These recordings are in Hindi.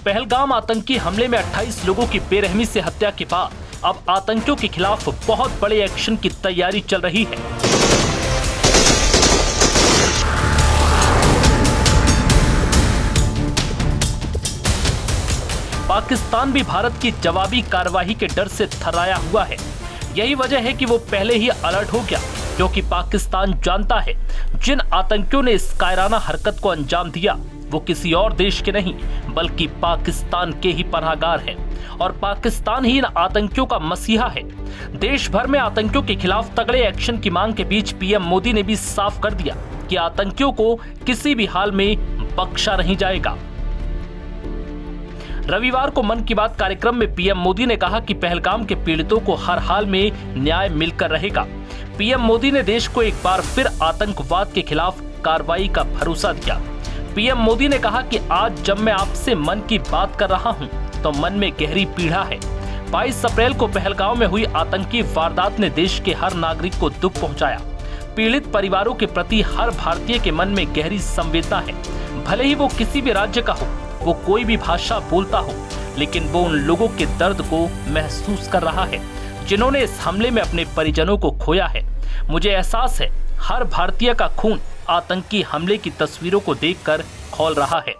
पहलगाम आतंकी हमले में 28 लोगों की बेरहमी से हत्या के बाद अब आतंकियों के खिलाफ बहुत बड़े एक्शन की तैयारी चल रही है। पाकिस्तान भी भारत की जवाबी कार्रवाई के डर से थर्राया हुआ है। यही वजह है कि वो पहले ही अलर्ट हो गया, क्योंकि पाकिस्तान जानता है जिन आतंकियों ने इस कायराना हरकत को अंजाम दिया वो किसी और देश के नहीं बल्कि पाकिस्तान के ही पनाहगार हैं और पाकिस्तान ही इन आतंकियों का मसीहा है। देश भर में आतंकियों के खिलाफ तगड़े एक्शन की मांग के बीच पीएम मोदी ने भी साफ कर दिया कि आतंकियों को किसी भी हाल में बख्शा नहीं जाएगा। रविवार को मन की बात कार्यक्रम में पीएम मोदी ने कहा कि पहलगाम के पीड़ितों को हर हाल में न्याय मिलकर रहेगा। पीएम मोदी ने देश को एक बार फिर आतंकवाद के खिलाफ कार्रवाई का भरोसा दिया। पीएम मोदी ने कहा कि आज जब मैं आपसे मन की बात कर रहा हूं, तो मन में गहरी पीड़ा है। 22 अप्रैल को पहलगाम में हुई आतंकी वारदात ने देश के हर नागरिक को दुख पहुंचाया। पीड़ित परिवारों के प्रति हर भारतीय के मन में गहरी संवेदना है। भले ही वो किसी भी राज्य का हो, वो कोई भी भाषा बोलता हो, लेकिन वो उन लोगों के दर्द को महसूस कर रहा है जिन्होंने इस हमले में अपने परिजनों को खोया है। मुझे एहसास है हर भारतीय का खून आतंकी हमले की तस्वीरों को देखकर खौल रहा है।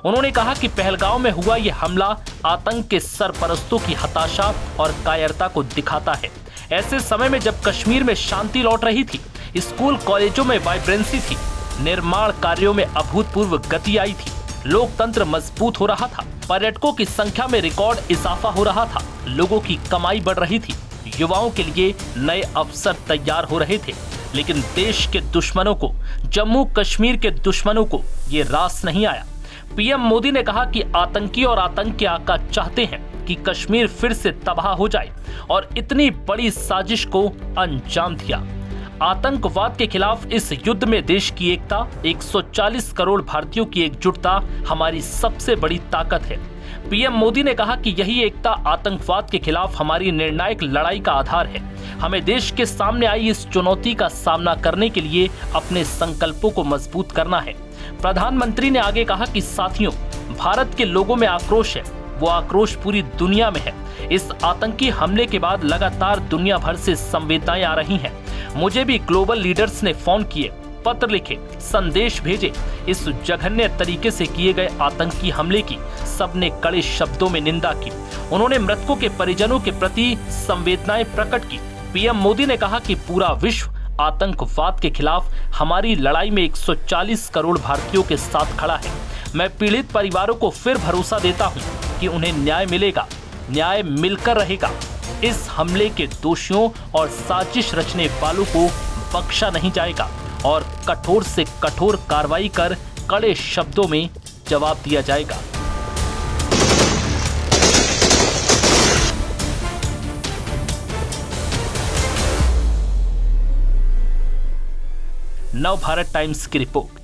उन्होंने कहा कि पहलगाम में हुआ यह हमला आतंक के सरपरस्तों की हताशा और कायरता को दिखाता है। ऐसे समय में जब कश्मीर में शांति लौट रही थी, स्कूल कॉलेजों में वाइब्रेंसी थी, निर्माण कार्यों में अभूतपूर्व गति आई थी, लोकतंत्र मजबूत हो रहा था, पर्यटकों की संख्या में रिकॉर्ड इजाफा हो रहा था, लोगों की कमाई बढ़ रही थी, युवाओं के लिए नए अवसर तैयार हो रहे थे, लेकिन देश के दुश्मनों को, जम्मू कश्मीर के दुश्मनों को ये रास नहीं आया। पीएम मोदी ने कहा कि आतंकी और आतंक के आका चाहते हैं कि कश्मीर फिर से तबाह हो जाए और इतनी बड़ी साजिश को अंजाम दिया। आतंकवाद के खिलाफ इस युद्ध में देश की एकता, 140 करोड़ भारतीयों की एकजुटता हमारी सबसे बड़ी ताकत है। पीएम मोदी ने कहा कि यही एकता आतंकवाद के खिलाफ हमारी निर्णायक लड़ाई का आधार है। हमें देश के सामने आई इस चुनौती का सामना करने के लिए अपने संकल्पों को मजबूत करना है। प्रधानमंत्री ने आगे कहा कि साथियों, भारत के लोगों में आक्रोश है, वो आक्रोश पूरी दुनिया में है। इस आतंकी हमले के बाद लगातार दुनिया भर से संवेदनाएं आ रही हैं। मुझे भी ग्लोबल लीडर्स ने फोन किए, पत्र लिखे, संदेश भेजे। इस जघन्य तरीके से किए गए आतंकी हमले की सबने कड़े शब्दों में निंदा की। उन्होंने मृतकों के परिजनों के प्रति संवेदनाएं प्रकट की। पीएम मोदी ने कहा कि पूरा विश्व आतंकवाद के खिलाफ हमारी लड़ाई में 140 करोड़ भारतीयों के साथ खड़ा है। मैं पीड़ित परिवारों को फिर भरोसा देता हूं कि उन्हें न्याय मिलेगा, न्याय मिलकर रहेगा। इस हमले के दोषियों और साजिश रचने वालों को बख्शा नहीं जाएगा और कठोर से कठोर कार्रवाई कर कड़े शब्दों में जवाब दिया जाएगा। नव भारत टाइम्स की रिपोर्ट।